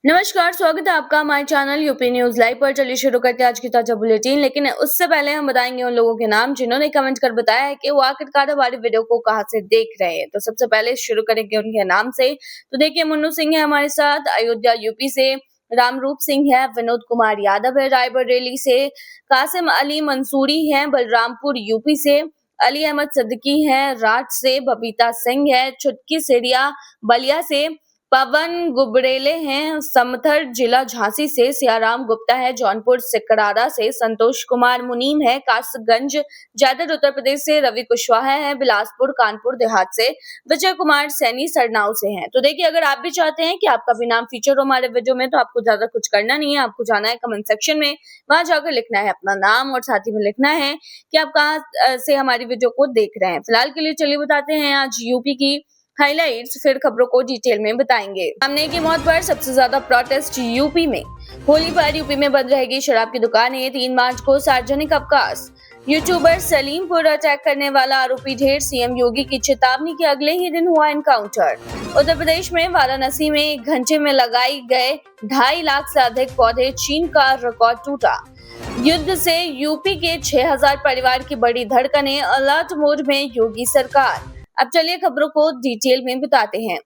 नमस्कार, स्वागत है आपका हमारे चैनल यूपी न्यूज लाइव पर। चलिए शुरू करते हैं आज की ताजा बुलेटिन। लेकिन उससे पहले हम बताएंगे उन लोगों के नाम जिन्होंने कमेंट कर बताया है कि वो आखिरकार हमारी वीडियो को कहां से देख रहे हैं। तो सबसे पहले शुरू करेंगे उनके नाम से। तो देखिए, मुन्नू सिंह है हमारे साथ अयोध्या यूपी से, रामरूप सिंह है, विनोद कुमार यादव है रायबरेली से, कासिम अली मंसूरी है बलरामपुर यूपी से, अली अहमद सिद्दीकी है राठ से, बबीता सिंह है छुटकी सिरिया बलिया से, पवन गुबरेले हैं समथर जिला झांसी से, सियाराम गुप्ता है जौनपुर सिकरारा से, संतोष कुमार मुनीम है कासगंज जैदर उत्तर प्रदेश से, रवि कुशवाहा है बिलासपुर कानपुर देहात से, विजय कुमार सैनी सरनाऊ से हैं। तो देखिए, अगर आप भी चाहते हैं कि आपका भी नाम फीचर हो हमारे वीडियो में, तो आपको ज्यादा कुछ करना नहीं है। आपको जाना है कमेंट सेक्शन में, वहां जाकर लिखना है अपना नाम और साथ ही में लिखना है कि आप कहाँ से हमारी वीडियो को देख रहे हैं। फिलहाल के लिए चलिए बताते हैं आज यूपी की हाइलाइट्स, फिर खबरों को डिटेल में बताएंगे। सामने की मौत पर सबसे ज्यादा प्रोटेस्ट यूपी में। होली पर यूपी में बंद रहेगी शराब की दुकानें, 3 मार्च को सार्वजनिक अवकाश। यूट्यूबर सलीम पर अटैक करने वाला आरोपी ढेर, सीएम योगी की चेतावनी के अगले ही दिन हुआ एनकाउंटर। उत्तर प्रदेश में वाराणसी में 1 घंटे में लगाए गए 2.5 लाख से अधिक पौधे, चीन का रिकॉर्ड टूटा। युद्ध से यूपी के 6000 परिवार की बड़ी धड़कनें, अलर्ट मोड में योगी सरकार। अब चलिए खबरों को डिटेल में बताते हैं।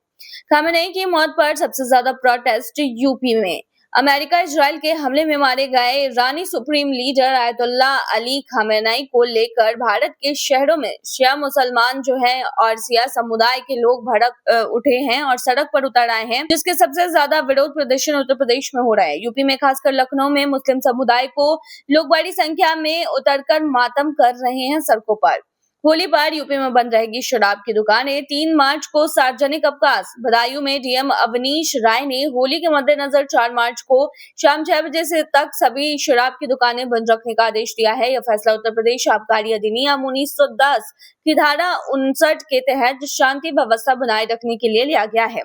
खामेनेई की मौत पर सबसे ज्यादा प्रोटेस्ट यूपी में। अमेरिका इजराइल के हमले में मारे गए ईरानी supreme leader Ayatollah Ali Khamenei को लेकर भारत के शहरों में शिया मुसलमान जो हैं और शिया समुदाय के लोग भड़क उठे हैं और सड़क पर उतर आए हैं, जिसके सबसे ज्यादा विरोध प्रदर्शन उत्तर प्रदेश में हो रहा है। यूपी में खासकर लखनऊ में मुस्लिम समुदाय को लोग बड़ी संख्या में उतरकर मातम कर रहे हैं सड़कों पर। होली पर यूपी में बंद रहेगी शराब की दुकानें, 3 मार्च को सार्वजनिक अवकाश। बदायूं में डीएम अवनीश राय ने होली के मद्देनजर 4 मार्च को शाम 6 बजे से तक सभी शराब की दुकानें बंद रखने का आदेश दिया है। यह फैसला उत्तर प्रदेश आबकारी अधिनियम 1910 की धारा 59 के तहत शांति व्यवस्था बनाए रखने के लिए लिया गया है।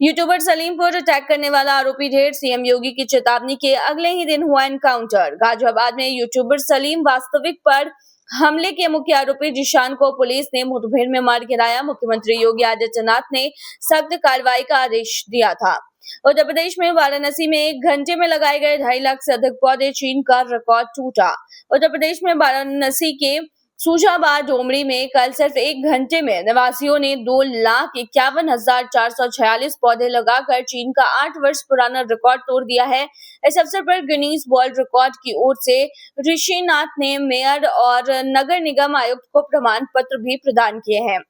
यूट्यूबर सलीम पर अटैक करने वाला आरोपी ढेर, सीएम योगी की चेतावनी के अगले ही दिन हुआ एनकाउंटर। गाजियाबाद में यूट्यूबर सलीम वास्तविक पर हमले के मुख्य आरोपी जिशान को पुलिस ने मुठभेड़ में मार गिराया। मुख्यमंत्री योगी आदित्यनाथ ने सख्त कार्रवाई का आदेश दिया था। उत्तर प्रदेश में वाराणसी में 1 घंटे में लगाए गए 2.5 लाख से अधिक पौधे, चीन का रिकॉर्ड टूटा। उत्तर प्रदेश में वाराणसी के सूजाबाद डोमरी में कल सिर्फ 1 घंटे में निवासियों ने 2,51,446 पौधे लगाकर चीन का 8 वर्ष पुराना रिकॉर्ड तोड़ दिया है। इस अवसर पर गिनीज वर्ल्ड रिकॉर्ड की ओर से ऋषिनाथ ने मेयर और नगर निगम आयुक्त को प्रमाण पत्र भी प्रदान किए हैं।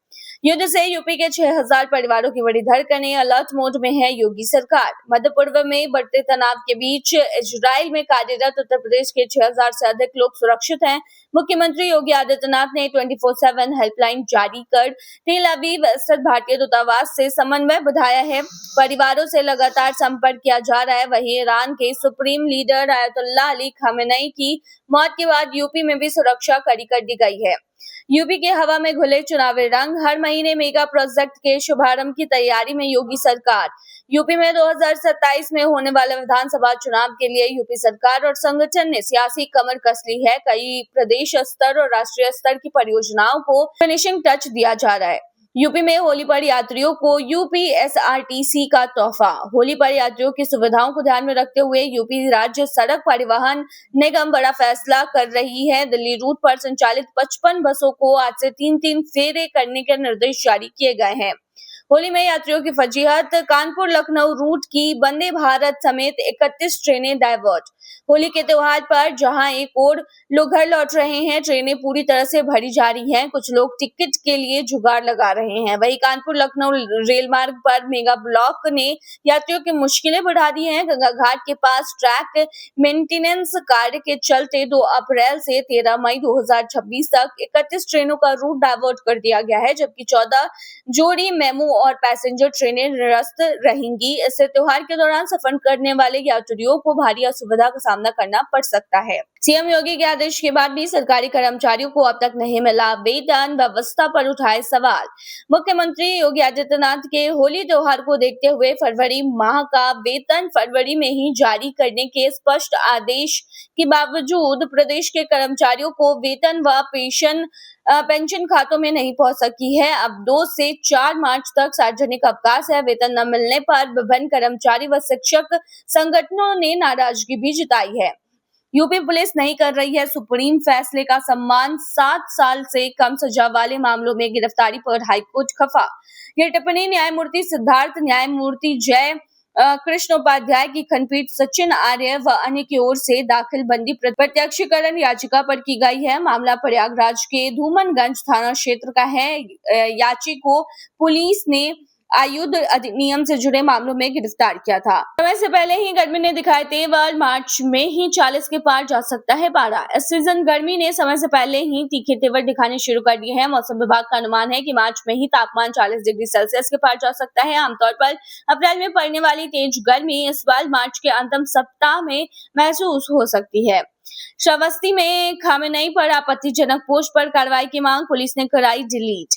युद्ध से यूपी के 6000 परिवारों की बड़ी धड़कनें, अलर्ट मोड में है योगी सरकार। मध्य पूर्व में बढ़ते तनाव के बीच इजराइल में कार्यरत उत्तर प्रदेश के 6000 से अधिक लोग सुरक्षित हैं। मुख्यमंत्री योगी आदित्यनाथ ने 24/7 हेल्पलाइन जारी कर तेल अवीव स्थित भारतीय दूतावास से समन्वय बढ़ाया है। परिवारों से लगातार संपर्क किया जा रहा है। वहीं ईरान के supreme leader Ayatollah Ali Khamenei की मौत के बाद यूपी में भी सुरक्षा कड़ी कर दी गई है। यूपी के हवा में घुले चुनावी रंग, हर महीने मेगा प्रोजेक्ट के शुभारंभ की तैयारी में योगी सरकार। यूपी में 2027 में होने वाले विधानसभा चुनाव के लिए यूपी सरकार और संगठन ने सियासी कमर कस ली है। कई प्रदेश स्तर और राष्ट्रीय स्तर की परियोजनाओं को फिनिशिंग टच दिया जा रहा है। यूपी में होली पर यात्रियों को यूपीएसआरटीसी का तोहफा। होली पर यात्रियों की सुविधाओं को ध्यान में रखते हुए यूपी राज्य सड़क परिवहन निगम बड़ा फैसला कर रही है। दिल्ली रूट पर संचालित 55 बसों को आज से 3-3 फेरे करने के निर्देश जारी किए गए हैं। होली में यात्रियों की फजीहत, कानपुर लखनऊ रूट की वंदे भारत समेत 31 ट्रेनें डायवर्ट। होली के त्योहार पर जहां एक ओर लोग घर लौट रहे हैं, ट्रेनें पूरी तरह से भरी जा रही हैं। कुछ लोग टिकट के लिए जुगाड़ लगा रहे हैं। वहीं कानपुर लखनऊ रेल मार्ग पर मेगा ब्लॉक ने यात्रियों की मुश्किलें बढ़ा दी हैं। गंगा घाट के पास ट्रैक मेंटेनेंस कार्य के चलते 2 अप्रैल से 13 मई 2026 तक 31 ट्रेनों का रूट डायवर्ट कर दिया गया है, जबकि 14 जोड़ी मेमू और पैसेंजर ट्रेनें निरस्त रहेंगी। इससे त्योहार के दौरान सफर करने वाले यात्रियों को भारी असुविधा का सामना करना पड़ सकता है। सीएम योगी के आदेश के बाद भी सरकारी कर्मचारियों को अब तक नहीं मिला वेतन, व्यवस्था पर उठाए सवाल। मुख्यमंत्री योगी आदित्यनाथ के होली त्योहार को देखते हुए फरवरी माह का वेतन फरवरी में ही जारी करने के स्पष्ट आदेश के बावजूद प्रदेश के कर्मचारियों को वेतन व पेंशन खातों में नहीं पहुंच सकी है। अब 2 से 4 मार्च तक सार्वजनिक अवकाश है। वेतन न मिलने पर विभिन्न कर्मचारी व शिक्षक संगठनों ने नाराजगी भी जताई है। यूपी पुलिस नहीं कर रही है सुप्रीम फैसले का सम्मान, 7 साल से कम सजा वाले मामलों में गिरफ्तारी पर हाईकोर्ट खफा। यह टिप्पणी न्यायमूर्ति सिद्धार्थ, न्यायमूर्ति जय कृष्ण उपाध्याय की खंडपीठ सचिन आर्य व अन्य की ओर से दाखिल बंदी प्रत्यक्षीकरण याचिका पर की गई है। मामला प्रयागराज के धूमनगंज थाना क्षेत्र का है। याची को पुलिस ने आयुध अधिनियम से जुड़े मामलों में गिरफ्तार किया था। समय से पहले ही गर्मी ने दिखाए तेवर, मार्च में ही 40 के पार जा सकता है पारा। इस सीजन गर्मी ने समय से पहले ही तीखे तेवर दिखाने शुरू कर दिए हैं। मौसम विभाग का अनुमान है कि मार्च में ही तापमान 40 डिग्री सेल्सियस के पार जा सकता है। आमतौर पर अप्रैल में पड़ने वाली तेज गर्मी इस बार मार्च के अंतिम सप्ताह में महसूस हो सकती है। श्रावस्ती में खामेनेई पर आपत्तिजनक पोस्ट पर कार्रवाई की मांग, पुलिस ने कराई डिलीट।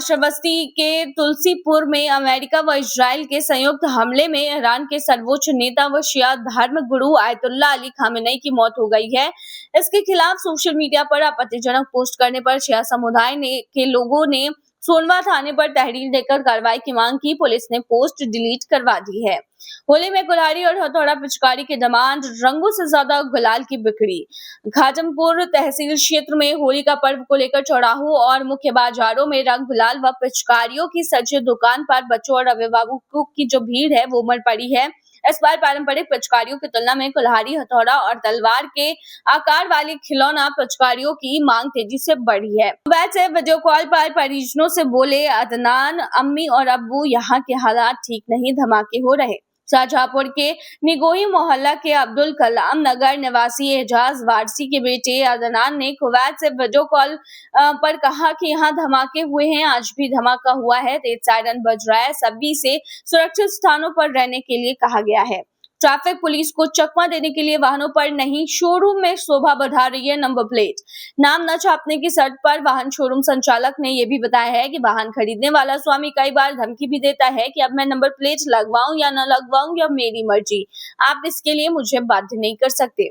श्रावस्ती के तुलसीपुर में अमेरिका व इजराइल के संयुक्त हमले में ईरान के सर्वोच्च नेता व शिया धार्मिक गुरु आयतुल्ला अली खामेनेई की मौत हो गई है। इसके खिलाफ सोशल मीडिया पर आपत्तिजनक पोस्ट करने पर शिया समुदाय के लोगों ने सोनवा थाने पर तहरीर देकर कार्रवाई की मांग की। पुलिस ने पोस्ट डिलीट करवा दी है। होली में कुल्हाड़ी और हथौड़ा पिचकारी की डिमांड, रंगों से ज्यादा गुलाल की बिक्री। खाजमपुर तहसील क्षेत्र में होली का पर्व को लेकर चौराहों और मुख्य बाजारों में रंग गुलाल व पिचकारियों की सजी दुकान पर बच्चों और अभिभावकों की जो भीड़ है वो उमड़ पड़ी है। इस बार पारंपरिक पिचकारियों की तुलना में कुल्हाड़ी, हथौड़ा और तलवार के आकार वाली खिलौना पिचकारियों की मांग तेजी से बढ़ी है। मोबाइल से वीडियो कॉल पर परिजनों से बोले अदनान, अम्मी और अब्बू यहाँ के हालात ठीक नहीं, धमाके हो रहे। शाहजहांपुर के निगोही मोहल्ला के अब्दुल कलाम नगर निवासी एजाज वारसी के बेटे अदनान ने कुवैत से वीडियो कॉल पर कहा कि यहाँ धमाके हुए हैं, आज भी धमाका हुआ है, तेज सायरन बज रहा है, सभी से सुरक्षित स्थानों पर रहने के लिए कहा गया है। ट्रैफिक पुलिस को चकमा देने के लिए वाहनों पर नहीं, शोरूम में शोभा बढ़ा रही है नंबर प्लेट। नाम न छापने की शर्त पर वाहन शोरूम संचालक ने यह भी बताया है कि वाहन खरीदने वाला स्वामी कई बार धमकी भी देता है कि अब मैं नंबर प्लेट लगवाऊं या न लगवाऊं या मेरी मर्जी, आप इसके लिए मुझे बाध्य नहीं कर सकते।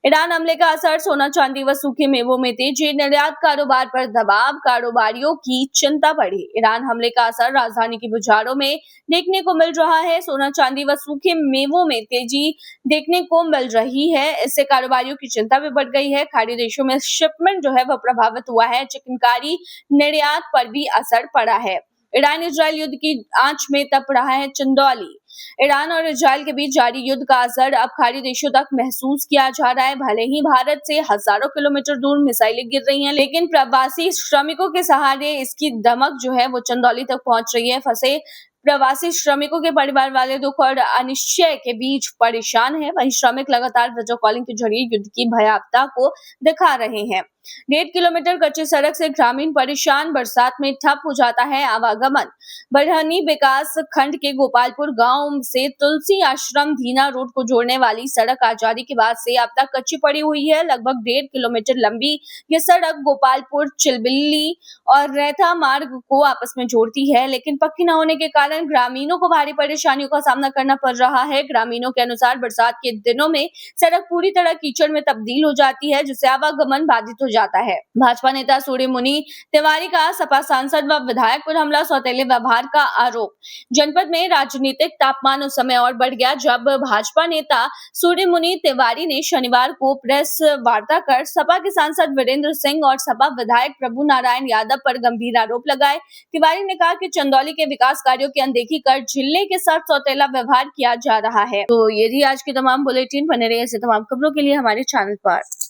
ईरान हमले का असर, सोना चांदी व सूखे मेवों में तेजी, निर्यात कारोबार पर दबाव, कारोबारियों की चिंता बढ़ी। ईरान हमले का असर राजधानी के बाजारों में देखने को मिल रहा है। सोना चांदी व सूखे मेवों में तेजी देखने को मिल रही है। इससे कारोबारियों की चिंता भी बढ़ गई है। खाड़ी देशों में शिपमेंट जो है वह प्रभावित हुआ है। चिकनकारी निर्यात पर भी असर पड़ा है। ईरान इजराइल युद्ध की आंच में तप रहा है चंदौली। ईरान और इजराइल के बीच जारी युद्ध का असर अब खाड़ी देशों तक महसूस किया जा रहा है। भले ही भारत से हजारों किलोमीटर दूर मिसाइलें गिर रही हैं, लेकिन प्रवासी श्रमिकों के सहारे इसकी दमक जो है वो चंदौली तक पहुंच रही है। फंसे प्रवासी श्रमिकों के परिवार वाले दुख और अनिश्चय के बीच परेशान हैं। वहीं श्रमिक लगातार वीडियो कॉलिंग के जरिए युद्ध की भयावता को दिखा रहे हैं। 1.5 किलोमीटर कच्ची सड़क से ग्रामीण परेशान, बरसात में ठप हो जाता है आवागमन। बढ़नी विकास खंड के गोपालपुर गांव से तुलसी आश्रम धीना रोड को जोड़ने वाली सड़क आजादी के बाद से अब तक कच्ची पड़ी हुई है। लगभग 1.5 किलोमीटर लंबी ये सड़क गोपालपुर, चिलबिल्ली और रैथा मार्ग को आपस में जोड़ती है, लेकिन पक्की न होने के कारण ग्रामीणों को भारी परेशानियों का सामना करना पड़ रहा है। ग्रामीणों के अनुसार बरसात के दिनों में सड़क पूरी तरह कीचड़ में तब्दील हो जाती है, जिससे आवागमन बाधित हो जाता है। भाजपा नेता सूर्यमुनि तिवारी का सपा सांसद व विधायक पर हमला, सौतेले व्यवहार का आरोप। जनपद में राजनीतिक तापमान उस समय और बढ़ गया जब भाजपा नेता सूर्यमुनि तिवारी ने शनिवार को प्रेस वार्ता कर सपा के सांसद वीरेंद्र सिंह और सपा विधायक प्रभु नारायण यादव पर गंभीर आरोप लगाए। तिवारी ने कहा कि चंदौली के विकास कार्यों की अनदेखी कर जिले के साथ सौतेला व्यवहार किया जा रहा है। तो ये थी आज की तमाम बुलेटिन। बने रहिए ऐसे तमाम खबरों के लिए हमारे चैनल पर।